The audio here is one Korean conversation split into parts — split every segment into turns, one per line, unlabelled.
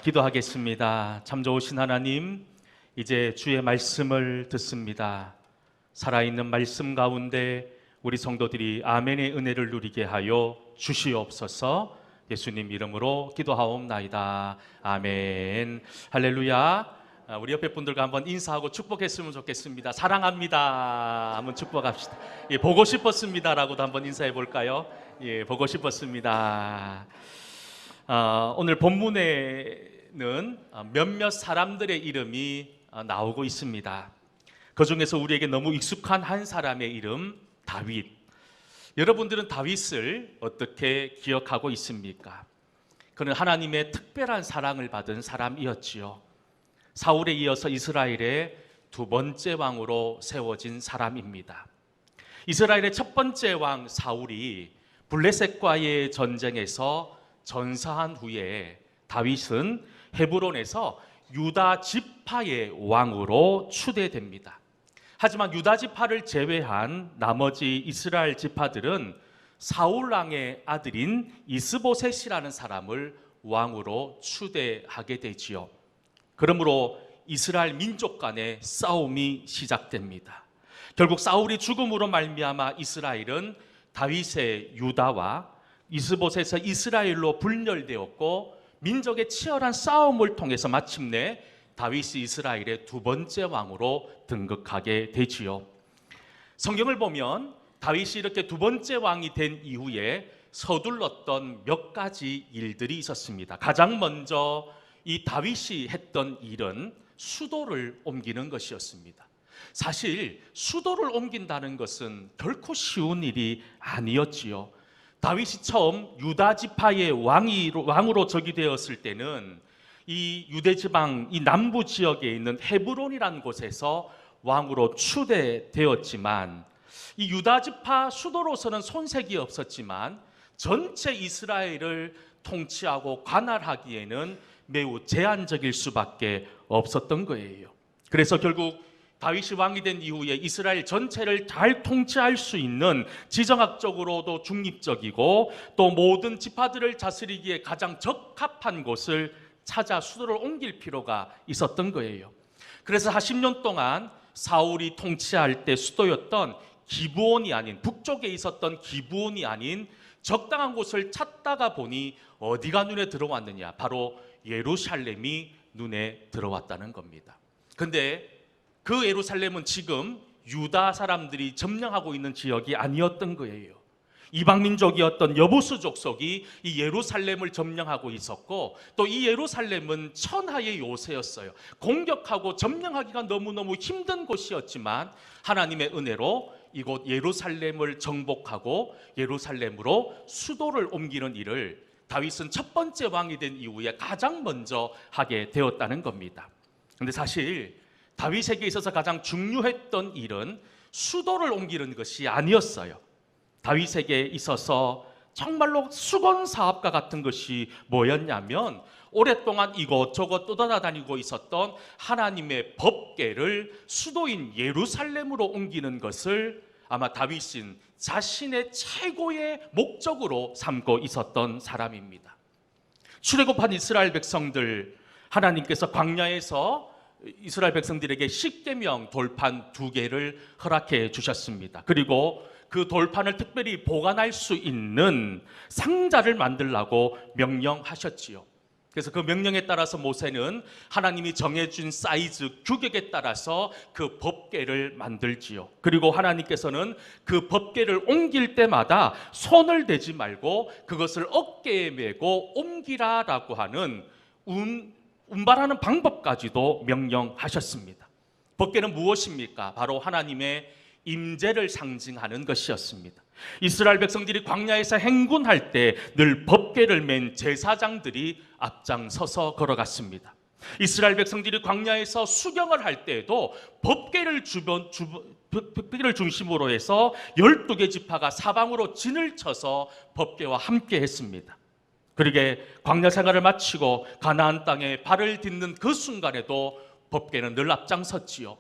기도하겠습니다. 참 좋으신 하나님, 이제 주의 말씀을 듣습니다. 살아있는 말씀 가운데 우리 성도들이 아멘의 은혜를 누리게 하여 주시옵소서. 예수님 이름으로 기도하옵나이다. 아멘. 할렐루야. 우리 옆에 분들과 한번 인사하고 축복했으면 좋겠습니다. 사랑합니다. 한번 축복합시다. 예, 보고 싶었습니다라고도 한번 인사해 볼까요? 예, 보고 싶었습니다. 오늘 본문에는 몇몇 사람들의 이름이 나오고 있습니다. 그 중에서 우리에게 너무 익숙한 한 사람의 이름, 다윗. 여러분들은 다윗을 어떻게 기억하고 있습니까? 그는 하나님의 특별한 사랑을 받은 사람이었지요. 사울에 이어서 이스라엘의 두 번째 왕으로 세워진 사람입니다. 이스라엘의 첫 번째 왕 사울이 블레셋과의 전쟁에서 전사한 후에 다윗은 헤브론에서 유다 지파의 왕으로 추대됩니다. 하지만 유다 지파를 제외한 나머지 이스라엘 지파들은 사울 왕의 아들인 이스보셋이라는 사람을 왕으로 추대하게 되지요. 그러므로 이스라엘 민족 간의 싸움이 시작됩니다. 결국 사울이 죽음으로 말미암아 이스라엘은 다윗의 유다와 이스보셋의 이스라엘로 분열되었고, 민족의 치열한 싸움을 통해서 마침내 다윗이 이스라엘의 두 번째 왕으로 등극하게 되지요. 성경을 보면 다윗이 이렇게 두 번째 왕이 된 이후에 서둘렀던 몇 가지 일들이 있었습니다. 가장 먼저 이 다윗이 했던 일은 수도를 옮기는 것이었습니다. 사실 수도를 옮긴다는 것은 결코 쉬운 일이 아니었지요. 다윗이 처음 유다 지파의 왕으로 즉위되었을 때는 이 유대 지방, 이 남부 지역에 있는 헤브론이라는 곳에서 왕으로 추대되었지만, 이 유다 지파 수도로서는 손색이 없었지만 전체 이스라엘을 통치하고 관할하기에는 매우 제한적일 수밖에 없었던 거예요. 그래서 결국 다윗이 왕이 된 이후에 이스라엘 전체를 잘 통치할 수 있는, 지정학적으로도 중립적이고 또 모든 지파들을 다스리기에 가장 적합한 곳을 찾아 수도를 옮길 필요가 있었던 거예요. 그래서 40년 동안 사울이 통치할 때 수도였던 기브온이 아닌, 북쪽에 있었던 기브온이 아닌 적당한 곳을 찾다가 보니 어디가 눈에 들어왔느냐? 바로 예루살렘이 눈에 들어왔다는 겁니다. 근데 그 예루살렘은 지금 유다 사람들이 점령하고 있는 지역이 아니었던 거예요. 이방민족이었던 여부수 족속이 이 예루살렘을 점령하고 있었고, 또 이 예루살렘은 천하의 요새였어요. 공격하고 점령하기가 너무너무 힘든 곳이었지만 하나님의 은혜로 이곳 예루살렘을 정복하고 예루살렘으로 수도를 옮기는 일을 다윗은 첫 번째 왕이 된 이후에 가장 먼저 하게 되었다는 겁니다. 그런데 사실 다윗에게 있어서 가장 중요했던 일은 수도를 옮기는 것이 아니었어요. 다윗에게 있어서 정말로 수건 사업과 같은 것이 뭐였냐면, 오랫동안 이곳저곳 떠돌아다니고 있었던 하나님의 법궤를 수도인 예루살렘으로 옮기는 것을 아마 다윗은 자신의 최고의 목적으로 삼고 있었던 사람입니다. 출애굽한 이스라엘 백성들, 하나님께서 광야에서 이스라엘 백성들에게 십계명 돌판 2개를 허락해 주셨습니다. 그리고 그 돌판을 특별히 보관할 수 있는 상자를 만들라고 명령하셨지요. 그래서 그 명령에 따라서 모세는 하나님이 정해준 사이즈, 규격에 따라서 그 법궤를 만들지요. 그리고 하나님께서는 그 법궤를 옮길 때마다 손을 대지 말고 그것을 어깨에 메고 옮기라라고 하는 운반하는 방법까지도 명령하셨습니다. 법궤는 무엇입니까? 바로 하나님의 임재를 상징하는 것이었습니다. 이스라엘 백성들이 광야에서 행군할 때 늘 법궤를 맨 제사장들이 앞장서서 걸어갔습니다. 이스라엘 백성들이 광야에서 수경을 할 때에도 법궤를 중심으로 해서 12개 지파가 사방으로 진을 쳐서 법궤와 함께 했습니다. 그러게 광야 생활을 마치고 가나안 땅에 발을 딛는 그 순간에도 법궤는 늘 앞장섰지요.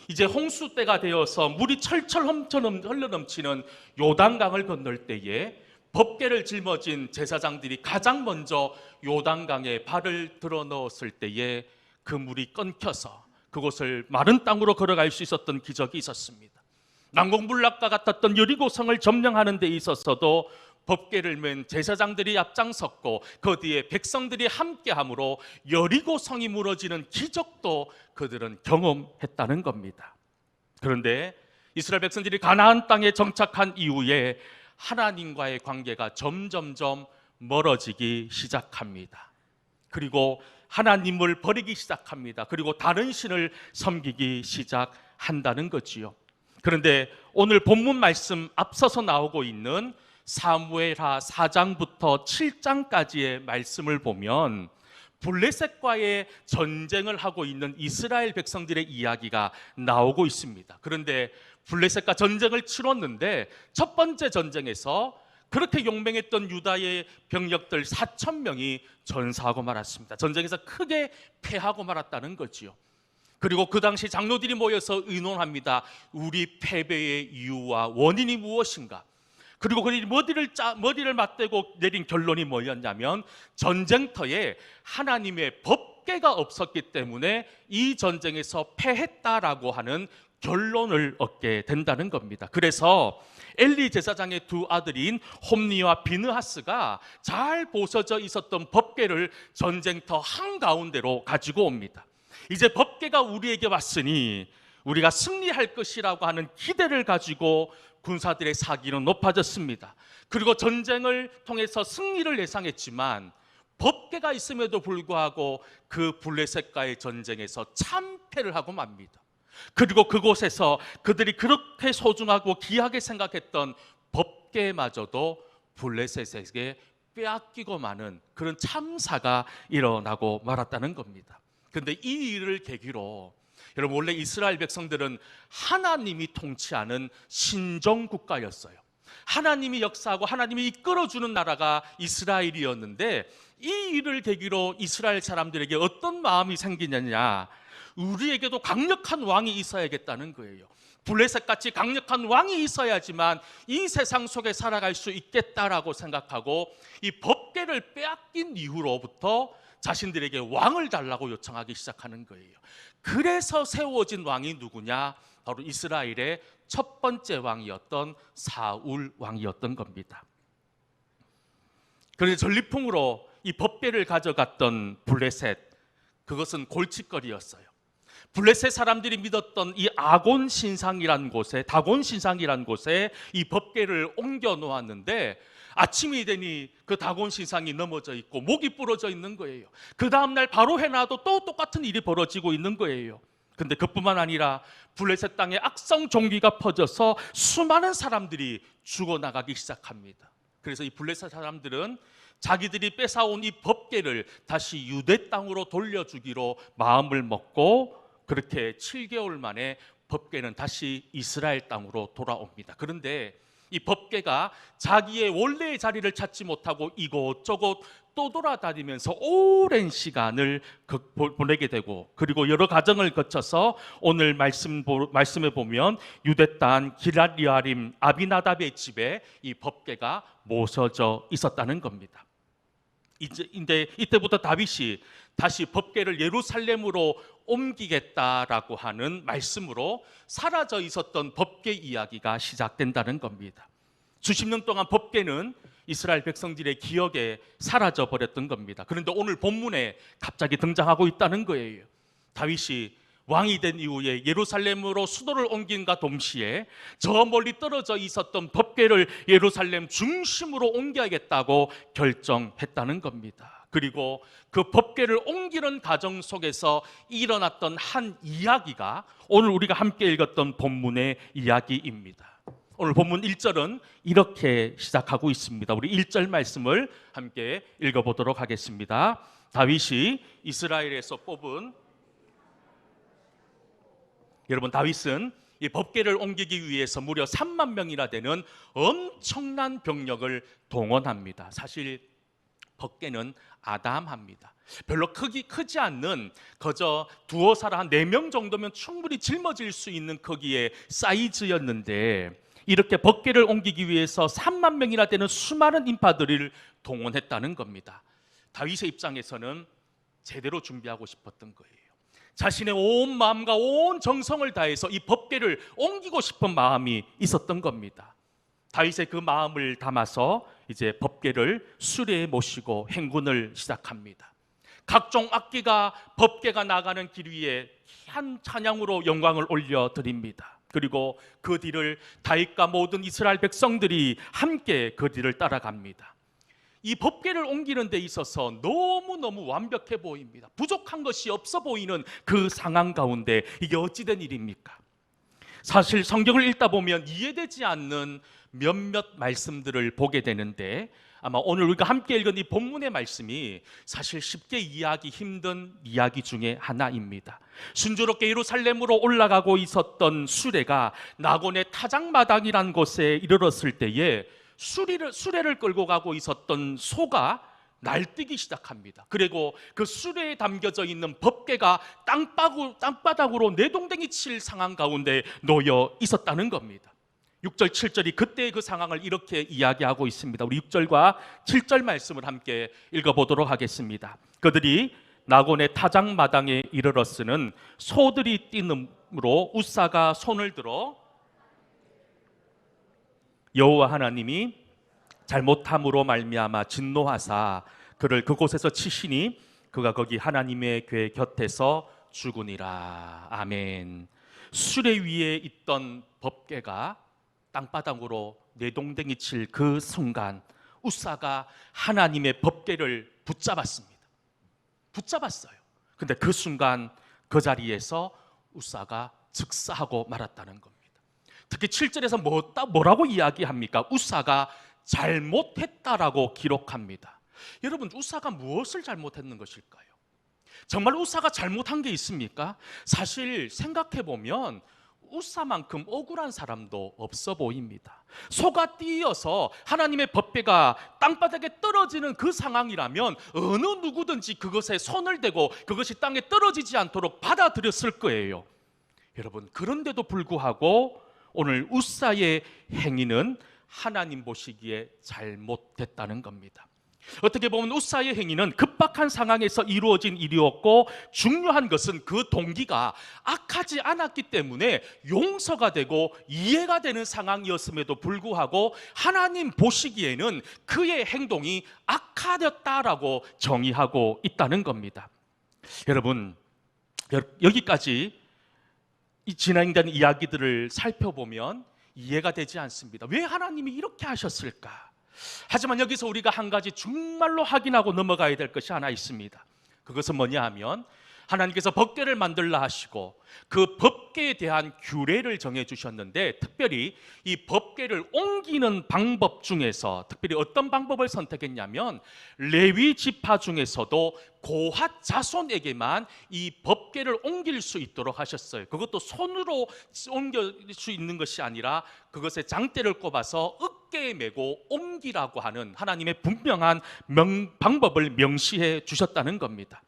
이제 홍수 때가 되어서 물이 철철 흘러넘치는 요단강을 건널 때에 법궤를 짊어진 제사장들이 가장 먼저 요단강에 발을 들어 넣었을 때에 그 물이 끊겨서 그곳을 마른 땅으로 걸어갈 수 있었던 기적이 있었습니다. 난공불락과 같았던 여리고성을 점령하는 데 있어서도 법궤를 맨 제사장들이 앞장섰고 그 뒤에 백성들이 함께함으로 여리고성이 무너지는 기적도 그들은 경험했다는 겁니다. 그런데 이스라엘 백성들이 가나안 땅에 정착한 이후에 하나님과의 관계가 점점점 멀어지기 시작합니다. 그리고 하나님을 버리기 시작합니다. 그리고 다른 신을 섬기기 시작한다는 거지요. 그런데 오늘 본문 말씀 앞서서 나오고 있는 사무엘하 4장부터 7장까지의 말씀을 보면 블레셋과의 전쟁을 하고 있는 이스라엘 백성들의 이야기가 나오고 있습니다. 그런데 블레셋과 전쟁을 치렀는데 첫 번째 전쟁에서 그렇게 용맹했던 유다의 병력들 4,000명이 전사하고 말았습니다. 전쟁에서 크게 패하고 말았다는 거지요. 그리고 그 당시 장로들이 모여서 의논합니다. 우리 패배의 이유와 원인이 무엇인가? 그리고 그들이 머리를 맞대고 내린 결론이 뭐였냐면 전쟁터에 하나님의 법궤가 없었기 때문에 이 전쟁에서 패했다라고 하는 결론을 얻게 된다는 겁니다. 그래서 엘리 제사장의 두 아들인 홈니와 비느하스가 잘 보서져 있었던 법궤를 전쟁터 한가운데로 가지고 옵니다. 이제 법궤가 우리에게 왔으니 우리가 승리할 것이라고 하는 기대를 가지고 군사들의 사기는 높아졌습니다. 그리고 전쟁을 통해서 승리를 예상했지만 법궤가 있음에도 불구하고 그 블레셋과의 전쟁에서 참패를 하고 맙니다. 그리고 그곳에서 그들이 그렇게 소중하고 귀하게 생각했던 법궤마저도 블레셋에게 빼앗기고 마는 그런 참사가 일어나고 말았다는 겁니다. 그런데 이 일을 계기로 여러분, 원래 이스라엘 백성들은 하나님이 통치하는 신정국가였어요. 하나님이 역사하고 하나님이 이끌어주는 나라가 이스라엘이었는데 이 일을 계기로 이스라엘 사람들에게 어떤 마음이 생기느냐, 우리에게도 강력한 왕이 있어야겠다는 거예요. 블레셋같이 강력한 왕이 있어야지만 이 세상 속에 살아갈 수 있겠다라고 생각하고 이 법궤를 빼앗긴 이후로부터 자신들에게 왕을 달라고 요청하기 시작하는 거예요. 그래서 세워진 왕이 누구냐? 바로 이스라엘의 첫 번째 왕이었던 사울 왕이었던 겁니다. 그런데 전리품으로 이 법궤를 가져갔던 블레셋, 그것은 골칫거리였어요. 블레셋 사람들이 믿었던 이 아곤 신상이란 곳에, 다곤 신상이란 곳에 이 법궤를 옮겨 놓았는데 아침이 되니 그 다곤 신상이 넘어져 있고 목이 부러져 있는 거예요. 그 다음날 바로 해놔도 또 똑같은 일이 벌어지고 있는 거예요. 근데 그뿐만 아니라 블레셋 땅에 악성 종기가 퍼져서 수많은 사람들이 죽어나가기 시작합니다. 그래서 이 블레셋 사람들은 자기들이 뺏어온 이 법궤를 다시 유대 땅으로 돌려주기로 마음을 먹고 그렇게 7개월 만에 법궤는 다시 이스라엘 땅으로 돌아옵니다. 그런데 이 법궤가 자기의 원래의 자리를 찾지 못하고 이곳저곳 또 돌아다니면서 오랜 시간을 보내게 되고, 그리고 여러 과정을 거쳐서 오늘 말씀에 보면 유대 땅 기럇-여아림 아비나답의 집에 이 법궤가 모서져 있었다는 겁니다. 이제 이때부터 다윗이 다시 법궤를 예루살렘으로 옮기겠다라고 하는 말씀으로 사라져 있었던 법궤 이야기가 시작된다는 겁니다. 수십 년 동안 법궤는 이스라엘 백성들의 기억에 사라져 버렸던 겁니다. 그런데 오늘 본문에 갑자기 등장하고 있다는 거예요. 다윗이 왕이 된 이후에 예루살렘으로 수도를 옮긴과 동시에 저 멀리 떨어져 있었던 법궤를 예루살렘 중심으로 옮겨야겠다고 결정했다는 겁니다. 그리고 그 법궤를 옮기는 과정 속에서 일어났던 한 이야기가 오늘 우리가 함께 읽었던 본문의 이야기입니다. 오늘 본문 1절은 이렇게 시작하고 있습니다. 우리 1절 말씀을 함께 읽어보도록 하겠습니다. 다윗이 이스라엘에서 뽑은, 여러분, 다윗은 이 법궤를 옮기기 위해서 무려 3만 명이나 되는 엄청난 병력을 동원합니다. 사실 법궤는 아담합니다. 별로 크지 않는, 그저 두어 사람 한 4명 정도면 충분히 짊어질 수 있는 크기의 사이즈였는데 이렇게 법궤를 옮기기 위해서 3만 명이나 되는 수많은 인파들을 동원했다는 겁니다. 다윗의 입장에서는 제대로 준비하고 싶었던 거예요. 자신의 온 마음과 온 정성을 다해서 이 법궤를 옮기고 싶은 마음이 있었던 겁니다. 다윗의 그 마음을 담아서 이제 법궤를 수레에 모시고 행군을 시작합니다. 각종 악기가 법궤가 나가는 길 위에 한 찬양으로 영광을 올려드립니다. 그리고 그 뒤를 다윗과 모든 이스라엘 백성들이 함께 그 뒤를 따라갑니다. 이 법궤를 옮기는 데 있어서 너무너무 완벽해 보입니다. 부족한 것이 없어 보이는 그 상황 가운데 이게 어찌된 일입니까? 사실 성경을 읽다 보면 이해되지 않는 몇몇 말씀들을 보게 되는데, 아마 오늘 우리가 함께 읽은 이 본문의 말씀이 사실 쉽게 이해하기 힘든 이야기 중에 하나입니다. 순조롭게 예루살렘으로 올라가고 있었던 수레가 나곤의 타작마당이라는 곳에 이르렀을 때에 수레를 끌고 가고 있었던 소가 날뛰기 시작합니다. 그리고 그 수레에 담겨져 있는 법궤가 땅바닥으로 내동댕이 칠 상황 가운데 놓여 있었다는 겁니다. 6절 7절이 그때의 그 상황을 이렇게 이야기하고 있습니다. 우리 6절과 7절 말씀을 함께 읽어보도록 하겠습니다. 그들이 나곤의 타작마당에 이르렀으는 소들이 뛰므로 웃사가 손을 들어 여호와 하나님이 잘못함으로 말미암아 진노하사 그를 그곳에서 치시니 그가 거기 하나님의 궤 곁에서 죽으니라. 아멘. 수레 위에 있던 법궤가 땅바닥으로 내동댕이 칠 그 순간 웃사가 하나님의 법궤를 붙잡았습니다. 붙잡았어요. 근데 그 순간 그 자리에서 웃사가 즉사하고 말았다는 겁니다. 특히 7절에서 뭐라고 이야기합니까? 웃사가 잘못했다라고 기록합니다. 여러분, 웃사가 무엇을 잘못했는 것일까요? 정말 웃사가 잘못한 게 있습니까? 사실 생각해보면 웃사만큼 억울한 사람도 없어 보입니다. 소가 뛰어서 하나님의 법궤가 땅바닥에 떨어지는 그 상황이라면 어느 누구든지 그것에 손을 대고 그것이 땅에 떨어지지 않도록 받아들였을 거예요. 여러분, 그런데도 불구하고 오늘 웃사의 행위는 하나님 보시기에 잘못됐다는 겁니다. 어떻게 보면 웃사의 행위는 급박한 상황에서 이루어진 일이었고, 중요한 것은 그 동기가 악하지 않았기 때문에 용서가 되고 이해가 되는 상황이었음에도 불구하고 하나님 보시기에는 그의 행동이 악하였다라고 정의하고 있다는 겁니다. 여러분, 여기까지 이 진행된 이야기들을 살펴보면 이해가 되지 않습니다. 왜 하나님이 이렇게 하셨을까? 하지만 여기서 우리가 한 가지 정말로 확인하고 넘어가야 될 것이 하나 있습니다. 그것은 뭐냐 하면 하나님께서 법궤를 만들라 하시고 그 법궤에 대한 규례를 정해 주셨는데, 특별히 이 법궤를 옮기는 방법 중에서 특별히 어떤 방법을 선택했냐면 레위 지파 중에서도 고핫 자손에게만 이 법궤를 옮길 수 있도록 하셨어요. 그것도 손으로 옮길 수 있는 것이 아니라 그것에 장대를 꼽아서 어깨에 메고 옮기라고 하는 하나님의 분명한 방법을 명시해 주셨다는 겁니다.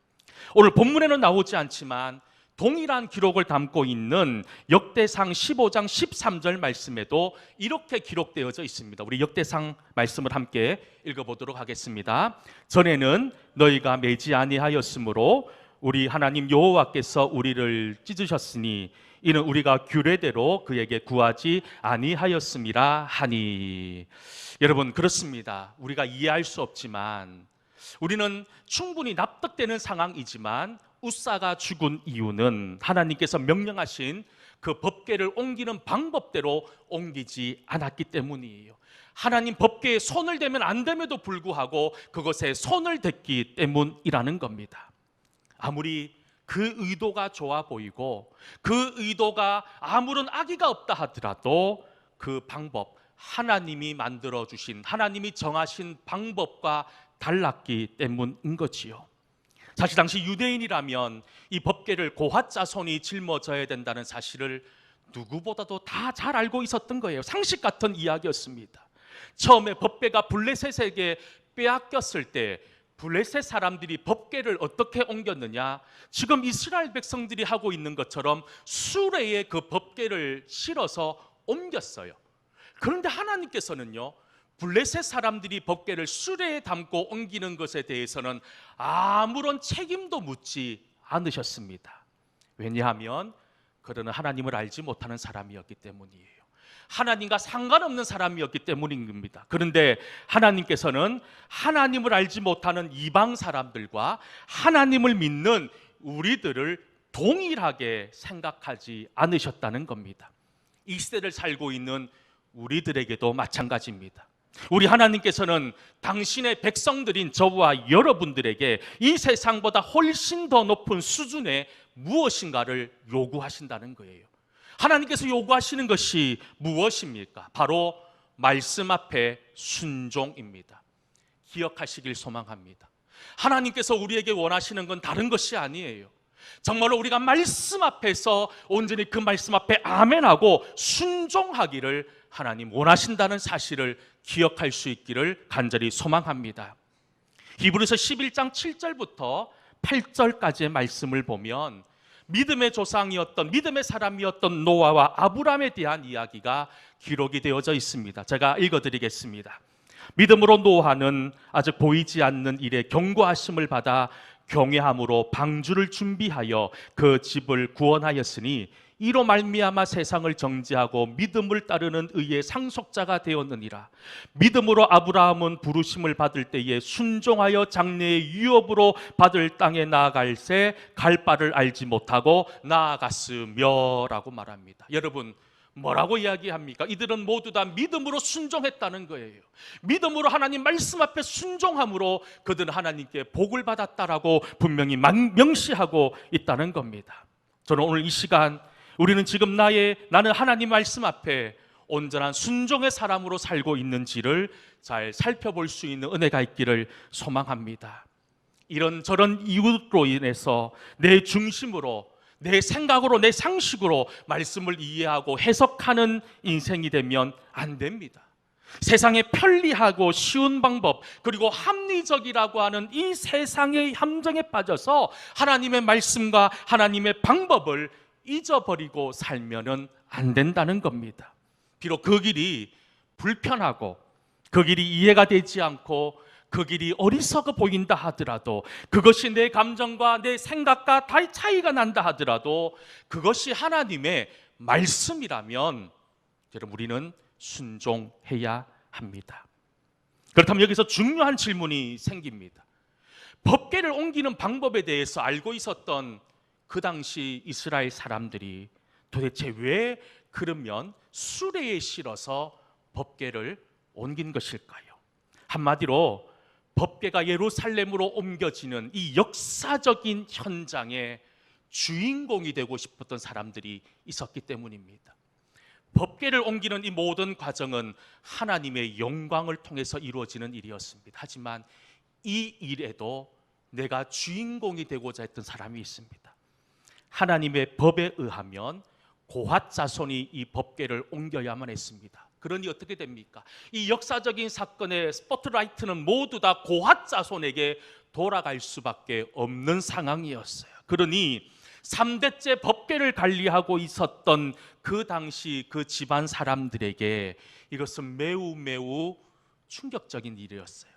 오늘 본문에는 나오지 않지만 동일한 기록을 담고 있는 역대상 15장 13절 말씀에도 이렇게 기록되어져 있습니다. 우리 역대상 말씀을 함께 읽어보도록 하겠습니다. 전에는 너희가 매지 아니하였으므로 우리 하나님 여호와께서 우리를 찢으셨으니 이는 우리가 규례대로 그에게 구하지 아니하였음이라 하니. 여러분, 그렇습니다. 우리가 이해할 수 없지만, 우리는 충분히 납득되는 상황이지만 웃사가 죽은 이유는 하나님께서 명령하신 그 법궤를 옮기는 방법대로 옮기지 않았기 때문이에요. 하나님 법궤에 손을 대면 안 됨에도 불구하고 그것에 손을 댔기 때문이라는 겁니다. 아무리 그 의도가 좋아 보이고 그 의도가 아무런 악의가 없다 하더라도 그 방법, 하나님이 만들어주신, 하나님이 정하신 방법과 달랐기 때문인 거지요. 사실 당시 유대인이라면 이 법궤를 고핫 자손이 짊어져야 된다는 사실을 누구보다도 다 잘 알고 있었던 거예요. 상식 같은 이야기였습니다. 처음에 법궤가 블레셋에게 빼앗겼을 때 블레셋 사람들이 법궤를 어떻게 옮겼느냐? 지금 이스라엘 백성들이 하고 있는 것처럼 수레에 그 법궤를 실어서 옮겼어요. 그런데 하나님께서는요, 블레셋 사람들이 법궤를 수레에 담고 옮기는 것에 대해서는 아무런 책임도 묻지 않으셨습니다. 왜냐하면 그들은 하나님을 알지 못하는 사람이었기 때문이에요. 하나님과 상관없는 사람이었기 때문인 겁니다. 그런데 하나님께서는 하나님을 알지 못하는 이방 사람들과 하나님을 믿는 우리들을 동일하게 생각하지 않으셨다는 겁니다. 이 시대를 살고 있는 우리들에게도 마찬가지입니다. 우리 하나님께서는 당신의 백성들인 저와 여러분들에게 이 세상보다 훨씬 더 높은 수준의 무엇인가를 요구하신다는 거예요. 하나님께서 요구하시는 것이 무엇입니까? 바로 말씀 앞에 순종입니다. 기억하시길 소망합니다. 하나님께서 우리에게 원하시는 건 다른 것이 아니에요. 정말로 우리가 말씀 앞에서 온전히 그 말씀 앞에 아멘하고 순종하기를 하나님 원하신다는 사실을 기억할 수 있기를 간절히 소망합니다. 히브리서 11장 7절부터 8절까지의 말씀을 보면 믿음의 조상이었던, 믿음의 사람이었던 노아와 아브람에 대한 이야기가 기록이 되어져 있습니다. 제가 읽어드리겠습니다. 믿음으로 노아는 아직 보이지 않는 일에 경고하심을 받아 경외함으로 방주를 준비하여 그 집을 구원하였으니 이로 말미암아 세상을 정죄하고 믿음을 따르는 의의 상속자가 되었느니라. 믿음으로 아브라함은 부르심을 받을 때에 순종하여 장래의 유업으로 받을 땅에 나아갈새 갈 바를 알지 못하고 나아갔으며라고 말합니다. 여러분, 뭐라고 이야기합니까? 이들은 모두 다 믿음으로 순종했다는 거예요. 믿음으로 하나님 말씀 앞에 순종함으로 그들은 하나님께 복을 받았다라고 분명히 명시하고 있다는 겁니다. 저는 오늘 이 시간 우리는 지금 나는 하나님 말씀 앞에 온전한 순종의 사람으로 살고 있는지를 잘 살펴볼 수 있는 은혜가 있기를 소망합니다. 이런저런 이유로 인해서 내 중심으로, 내 생각으로, 내 상식으로 말씀을 이해하고 해석하는 인생이 되면 안 됩니다. 세상의 편리하고 쉬운 방법, 그리고 합리적이라고 하는 이 세상의 함정에 빠져서 하나님의 말씀과 하나님의 방법을 잊어버리고 살면은 안 된다는 겁니다. 비록 그 길이 불편하고 그 길이 이해가 되지 않고 그 길이 어리석어 보인다 하더라도, 그것이 내 감정과 내 생각과 다 차이가 난다 하더라도 그것이 하나님의 말씀이라면 여러분, 우리는 순종해야 합니다. 그렇다면 여기서 중요한 질문이 생깁니다. 법궤를 옮기는 방법에 대해서 알고 있었던 그 당시 이스라엘 사람들이 도대체 왜 그러면 수레에 실어서 법궤를 옮긴 것일까요? 한마디로 법궤가 예루살렘으로 옮겨지는 이 역사적인 현장의 주인공이 되고 싶었던 사람들이 있었기 때문입니다. 법궤를 옮기는 이 모든 과정은 하나님의 영광을 통해서 이루어지는 일이었습니다. 하지만 이 일에도 내가 주인공이 되고자 했던 사람이 있습니다. 하나님의 법에 의하면 고핫 자손이 이 법궤를 옮겨야만 했습니다. 그러니 어떻게 됩니까? 이 역사적인 사건의 스포트라이트는 모두 다 고핫 자손에게 돌아갈 수밖에 없는 상황이었어요. 그러니 3대째 법궤를 관리하고 있었던 그 당시 그 집안 사람들에게 이것은 매우 매우 충격적인 일이었어요.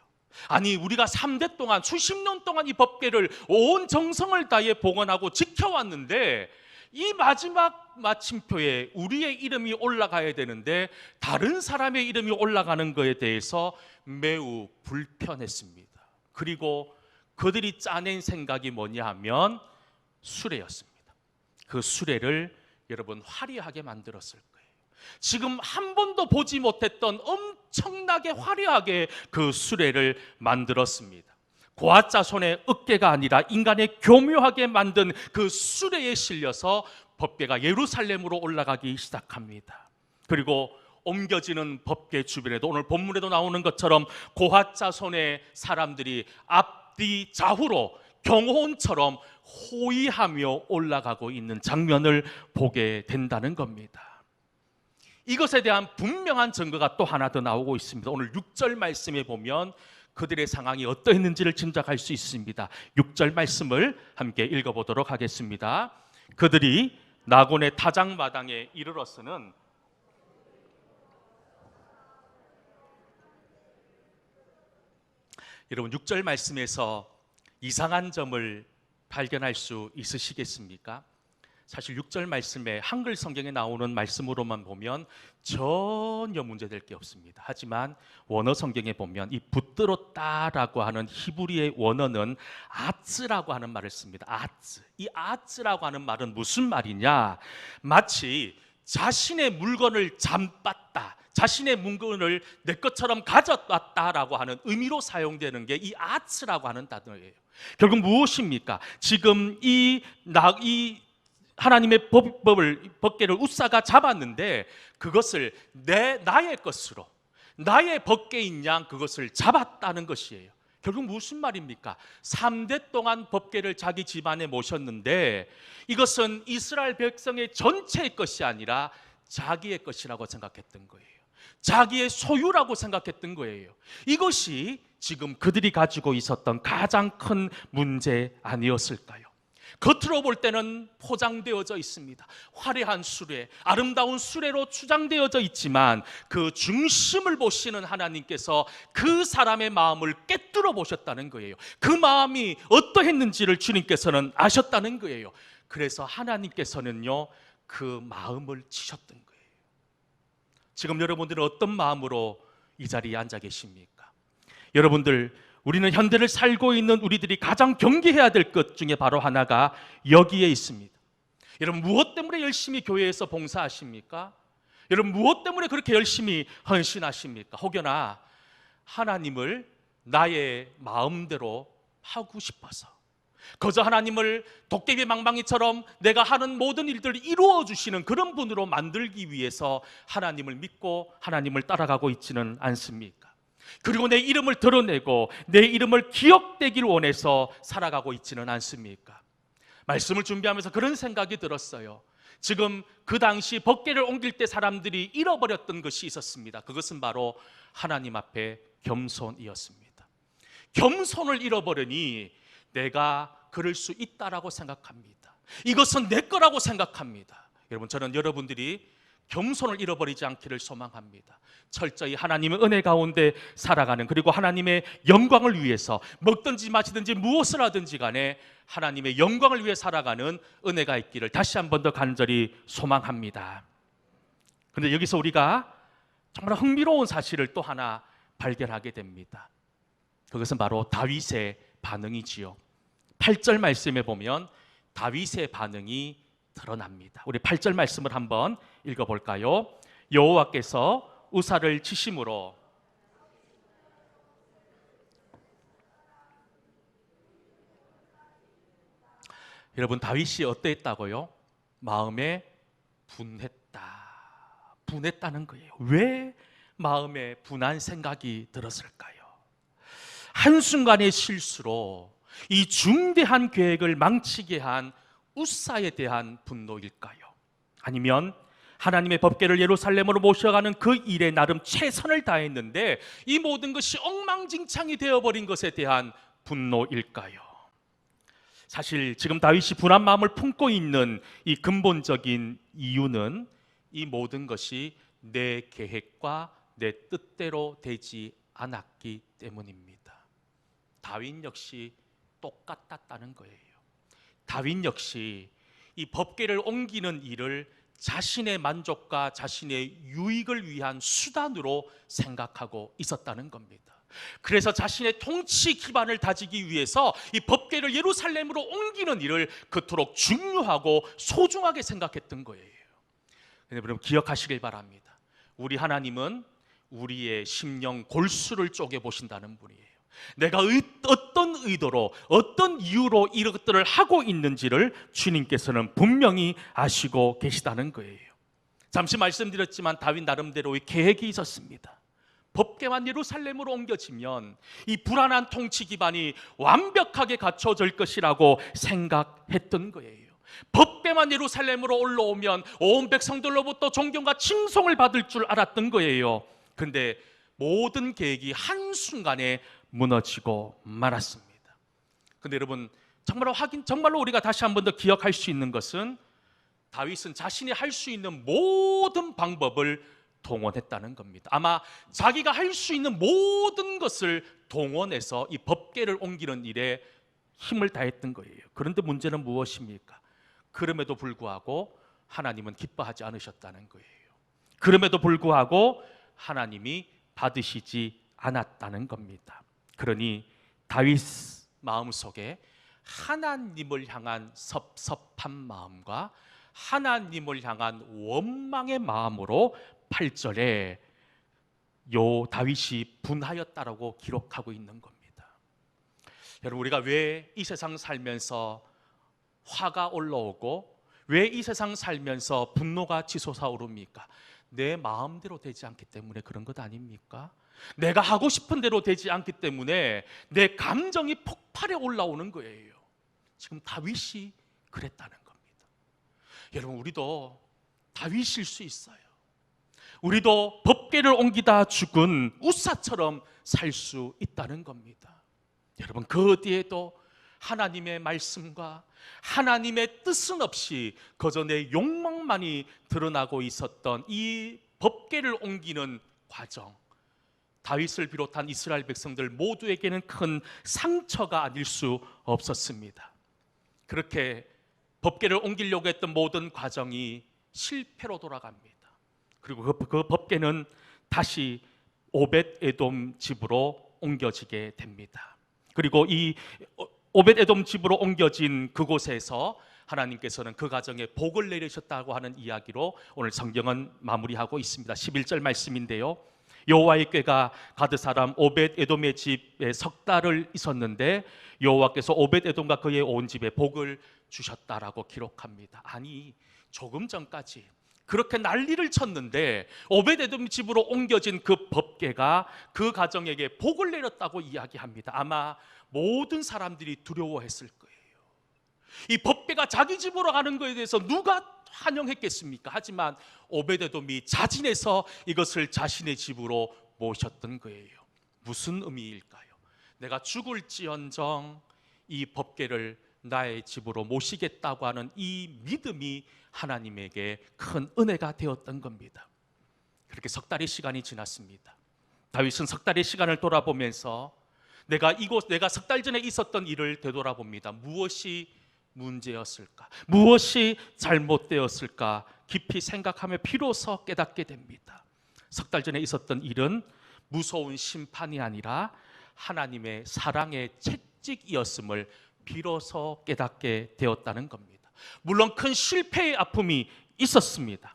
아니, 우리가 3대 동안 수십 년 동안 이 법궤를 온 정성을 다해 봉헌하고 지켜왔는데 이 마지막 마침표에 우리의 이름이 올라가야 되는데 다른 사람의 이름이 올라가는 것에 대해서 매우 불편했습니다. 그리고 그들이 짜낸 생각이 뭐냐 하면 수레였습니다. 그 수레를 여러분 화려하게 만들었을 거예요. 지금 한 번도 보지 못했던 엄청나게 화려하게 그 수레를 만들었습니다. 고핫 자손의 어깨가 아니라 인간의 교묘하게 만든 그 수레에 실려서 법궤가 예루살렘으로 올라가기 시작합니다. 그리고 옮겨지는 법궤 주변에도 오늘 본문에도 나오는 것처럼 고핫 자손의 사람들이 앞뒤 좌우로 경호원처럼 호위하며 올라가고 있는 장면을 보게 된다는 겁니다. 이것에 대한 분명한 증거가 또 하나 더 나오고 있습니다. 오늘 6절 말씀에 보면 그들의 상황이 어떠했는지를 짐작할 수 있습니다. 6절 말씀을 함께 읽어보도록 하겠습니다. 그들이 나곤의 타작마당에 이르렀으는 여러분 6절 말씀에서 이상한 점을 발견할 수 있으시겠습니까? 사실 6절 말씀에 한글 성경에 나오는 말씀으로만 보면 전혀 문제될 게 없습니다. 하지만 원어 성경에 보면 이 붙들었다라고 하는 히브리의 원어는 아츠라고 하는 말을 씁니다. 아츠. 이 아츠라고 하는 말은 무슨 말이냐? 마치 자신의 물건을 잠봤다, 자신의 물건을 내 것처럼 가져왔다라고 하는 의미로 사용되는 게 이 아츠라고 하는 단어예요. 결국 무엇입니까? 지금 이 하나님의 법궤를 웃사가 잡았는데 그것을 나의 것으로, 나의 법궤인 양 그것을 잡았다는 것이에요. 결국 무슨 말입니까? 3대 동안 법궤를 자기 집안에 모셨는데 이것은 이스라엘 백성의 전체의 것이 아니라 자기의 것이라고 생각했던 거예요. 자기의 소유라고 생각했던 거예요. 이것이 지금 그들이 가지고 있었던 가장 큰 문제 아니었을까요? 겉으로 볼 때는 포장되어져 있습니다. 화려한 수레, 아름다운 수레로 추장되어져 있지만 그 중심을 보시는 하나님께서 그 사람의 마음을 꿰뚫어 보셨다는 거예요. 그 마음이 어떠했는지를 주님께서는 아셨다는 거예요. 그래서 하나님께서는요, 그 마음을 치셨던 거예요. 지금 여러분들은 어떤 마음으로 이 자리에 앉아 계십니까? 여러분들, 우리는 현대를 살고 있는 우리들이 가장 경계해야 될 것 중에 바로 하나가 여기에 있습니다. 여러분, 무엇 때문에 열심히 교회에서 봉사하십니까? 여러분, 무엇 때문에 그렇게 열심히 헌신하십니까? 혹여나 하나님을 나의 마음대로 하고 싶어서, 그저 하나님을 도깨비 망망이처럼 내가 하는 모든 일들을 이루어 주시는 그런 분으로 만들기 위해서 하나님을 믿고 하나님을 따라가고 있지는 않습니까? 그리고 내 이름을 드러내고 내 이름을 기억되기를 원해서 살아가고 있지는 않습니까? 말씀을 준비하면서 그런 생각이 들었어요. 지금 그 당시 법궤를 옮길 때 사람들이 잃어버렸던 것이 있었습니다. 그것은 바로 하나님 앞에 겸손이었습니다. 겸손을 잃어버리니 내가 그럴 수 있다라고 생각합니다. 이것은 내 거라고 생각합니다. 여러분, 저는 여러분들이 겸손을 잃어버리지 않기를 소망합니다. 철저히 하나님의 은혜 가운데 살아가는, 그리고 하나님의 영광을 위해서 먹든지 마시든지 무엇을 하든지 간에 하나님의 영광을 위해 살아가는 은혜가 있기를 다시 한 번 더 간절히 소망합니다. 그런데 여기서 우리가 정말 흥미로운 사실을 또 하나 발견하게 됩니다. 그것은 바로 다윗의 반응이지요. 8절 말씀에 보면 다윗의 반응이 드러납니다. 우리 8절 말씀을 한번 읽어볼까요? 여호와께서 우사를 치심으로 여러분, 다윗이 어땠다고요? 마음에 분했다는 거예요. 왜 마음에 분한 생각이 들었을까요? 한순간의 실수로 이 중대한 계획을 망치게 한 우사에 대한 분노일까요? 아니면 하나님의 법궤를 예루살렘으로 모셔가는 그 일에 나름 최선을 다했는데 이 모든 것이 엉망진창이 되어버린 것에 대한 분노일까요? 사실 지금 다윗이 분한 마음을 품고 있는 이 근본적인 이유는 이 모든 것이 내 계획과 내 뜻대로 되지 않았기 때문입니다. 다윗 역시 똑같았다는 거예요. 다윗 역시 이 법궤를 옮기는 일을 자신의 만족과 자신의 유익을 위한 수단으로 생각하고 있었다는 겁니다. 그래서 자신의 통치 기반을 다지기 위해서 이 법궤를 예루살렘으로 옮기는 일을 그토록 중요하고 소중하게 생각했던 거예요. 여러분, 기억하시길 바랍니다. 우리 하나님은 우리의 심령 골수를 쪼개보신다는 분이에요. 내가 어떤 의도로, 어떤 이유로 이것들을 하고 있는지를 주님께서는 분명히 아시고 계시다는 거예요. 잠시 말씀드렸지만 다윗 나름대로의 계획이 있었습니다. 법궤만 예루살렘으로 옮겨지면 이 불안한 통치 기반이 완벽하게 갖춰질 것이라고 생각했던 거예요. 법궤만 예루살렘으로 올라오면 온 백성들로부터 존경과 칭송을 받을 줄 알았던 거예요. 그런데 모든 계획이 한순간에 무너지고 말았습니다. 그런데 여러분, 정말로 우리가 다시 한 번 더 기억할 수 있는 것은 다윗은 자신이 할 수 있는 모든 방법을 동원했다는 겁니다. 아마 자기가 할 수 있는 모든 것을 동원해서 이 법궤를 옮기는 일에 힘을 다했던 거예요. 그런데 문제는 무엇입니까? 그럼에도 불구하고 하나님은 기뻐하지 않으셨다는 거예요. 그럼에도 불구하고 하나님이 받으시지 않았다는 겁니다. 그러니 다윗 마음속에 하나님을 향한 섭섭한 마음과 하나님을 향한 원망의 마음으로 8절에 요 다윗이 분하였다라고 기록하고 있는 겁니다. 여러분, 우리가 왜 이 세상 살면서 화가 올라오고 왜 이 세상 살면서 분노가 치솟아오릅니까? 내 마음대로 되지 않기 때문에 그런 것 아닙니까? 내가 하고 싶은 대로 되지 않기 때문에 내 감정이 폭발해 올라오는 거예요. 지금 다윗이 그랬다는 겁니다. 여러분, 우리도 다윗일 수 있어요. 우리도 법궤를 옮기다 죽은 우사처럼 살 수 있다는 겁니다. 여러분, 그 어디에도 하나님의 말씀과 하나님의 뜻은 없이 그저 내 욕망만이 드러나고 있었던 이 법궤를 옮기는 과정, 다윗을 비롯한 이스라엘 백성들 모두에게는 큰 상처가 아닐 수 없었습니다. 그렇게 법궤를 옮기려고 했던 모든 과정이 실패로 돌아갑니다. 그리고 그 법궤는 다시 오벳 에돔 집으로 옮겨지게 됩니다. 그리고 이 오벳 에돔 집으로 옮겨진 그곳에서 하나님께서는 그 가정에 복을 내리셨다고 하는 이야기로 오늘 성경은 마무리하고 있습니다. 11절 말씀인데요, 여호와의 궤가 가드 사람 오벳 에돔의 집에 석 달을 있었는데 여호와께서 오벳 에돔과 그의 온 집에 복을 주셨다라고 기록합니다. 아니, 조금 전까지 그렇게 난리를 쳤는데 오벳 에돔 집으로 옮겨진 그 법궤가 그 가정에게 복을 내렸다고 이야기합니다. 아마 모든 사람들이 두려워했을 거예요. 이 법궤가 자기 집으로 가는 것에 대해서 누가 환영했겠습니까? 하지만 오벳 에돔이 자진해서 이것을 자신의 집으로 모셨던 거예요. 무슨 의미일까요? 내가 죽을지언정 이 법궤를 나의 집으로 모시겠다고 하는 이 믿음이 하나님에게 큰 은혜가 되었던 겁니다. 그렇게 석 달의 시간이 지났습니다. 다윗은 석 달의 시간을 돌아보면서 내가 석 달 전에 있었던 일을 되돌아봅니다. 무엇이 문제였을까? 무엇이 잘못되었을까? 깊이 생각하며 비로소 깨닫게 됩니다. 석 달 전에 있었던 일은 무서운 심판이 아니라 하나님의 사랑의 채찍이었음을 비로소 깨닫게 되었다는 겁니다. 물론 큰 실패의 아픔이 있었습니다.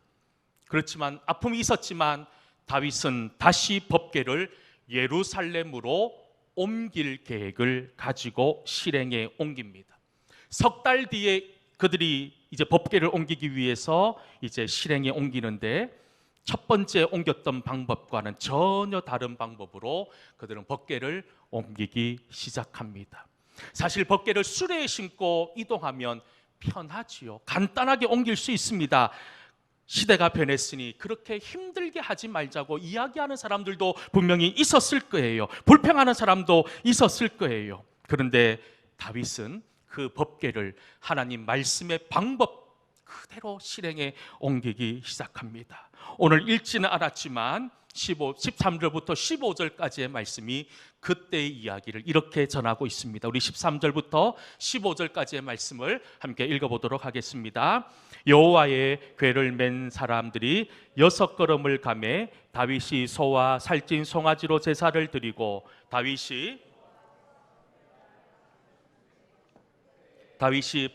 그렇지만 아픔이 있었지만 다윗은 다시 법궤를 예루살렘으로 옮길 계획을 가지고 실행에 옮깁니다. 석 달 뒤에 그들이 이제 법궤를 옮기기 위해서 이제 실행에 옮기는데 첫 번째 옮겼던 방법과는 전혀 다른 방법으로 그들은 법궤를 옮기기 시작합니다. 사실 법궤를 수레에 심고 이동하면 편하지요. 간단하게 옮길 수 있습니다. 시대가 변했으니 그렇게 힘들게 하지 말자고 이야기하는 사람들도 분명히 있었을 거예요. 불평하는 사람도 있었을 거예요. 그런데 다윗은 그 법궤를 하나님 말씀의 방법 그대로 실행에 옮기기 시작합니다. 오늘 읽지는 않았지만 13절부터 15절까지의 말씀이 그때의 이야기를 이렇게 전하고 있습니다. 우리 13절부터 15절까지의 말씀을 함께 읽어보도록 하겠습니다. 여호와의 궤를 맨 사람들이 6걸음을 가매 다윗이 소와 살찐 송아지로 제사를 드리고 다윗이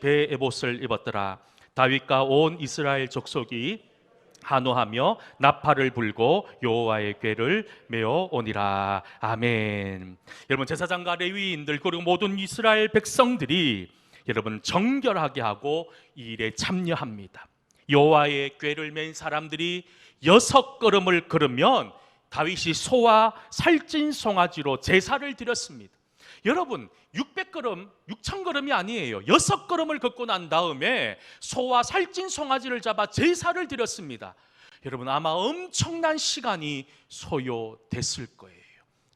배 에봇을 입었더라. 다윗과 온 이스라엘 족속이 한호하며 나팔을 불고 여호와의 궤를 메어 오니라. 아멘. 여러분, 제사장과 레위인들 그리고 모든 이스라엘 백성들이 여러분 정결하게 하고 이 일에 참여합니다. 여호와의 궤를 맨 사람들이 6걸음을 걸으면 다윗이 소와 살찐 송아지로 제사를 드렸습니다. 여러분, 600걸음, 6000걸음이 아니에요. 6걸음을 걷고 난 다음에 소와 살찐 송아지를 잡아 제사를 드렸습니다. 여러분, 아마 엄청난 시간이 소요됐을 거예요.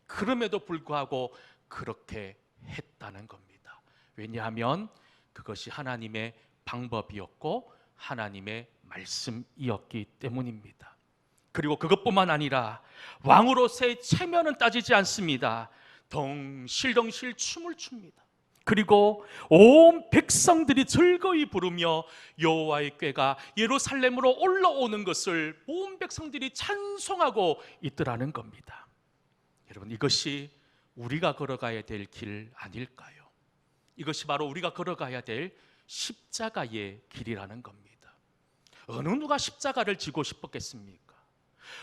그럼에도 불구하고 그렇게 했다는 겁니다. 왜냐하면 그것이 하나님의 방법이었고 하나님의 말씀이었기 때문입니다. 그리고 그것뿐만 아니라 왕으로서의 체면은 따지지 않습니다. 덩실덩실 춤을 춥니다. 그리고 온 백성들이 즐거이 부르며 여호와의 궤가 예루살렘으로 올라오는 것을 온 백성들이 찬송하고 있더라는 겁니다. 여러분, 이것이 우리가 걸어가야 될 길 아닐까요? 이것이 바로 우리가 걸어가야 될 십자가의 길이라는 겁니다. 어느 누가 십자가를 지고 싶었겠습니까?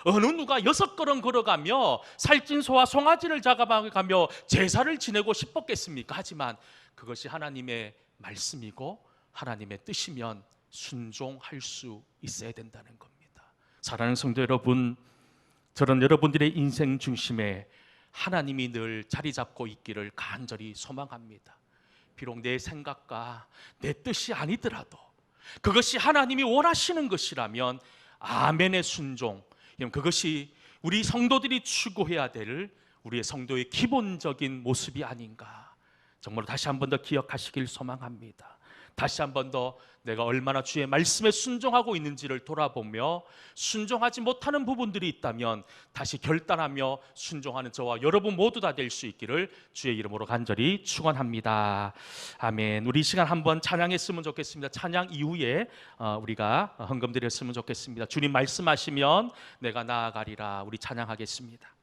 어느 누가 6걸음 걸어가며 살찐 소와 송아지를 잡아가며 제사를 지내고 싶었겠습니까? 하지만 그것이 하나님의 말씀이고 하나님의 뜻이면 순종할 수 있어야 된다는 겁니다. 사랑하는 성도 여러분, 저는 여러분들의 인생 중심에 하나님이 늘 자리 잡고 있기를 간절히 소망합니다. 비록 내 생각과 내 뜻이 아니더라도 그것이 하나님이 원하시는 것이라면 아멘의 순종, 그것이 우리 성도들이 추구해야 될 우리의 성도의 기본적인 모습이 아닌가, 정말로 다시 한 번 더 기억하시길 소망합니다. 다시 한 번 더 내가 얼마나 주의 말씀에 순종하고 있는지를 돌아보며 순종하지 못하는 부분들이 있다면 다시 결단하며 순종하는 저와 여러분 모두 다 될 수 있기를 주의 이름으로 간절히 축원합니다. 아멘. 우리 이 시간 한번 찬양했으면 좋겠습니다. 찬양 이후에 우리가 헌금 드렸으면 좋겠습니다. 주님 말씀하시면 내가 나아가리라. 우리 찬양하겠습니다.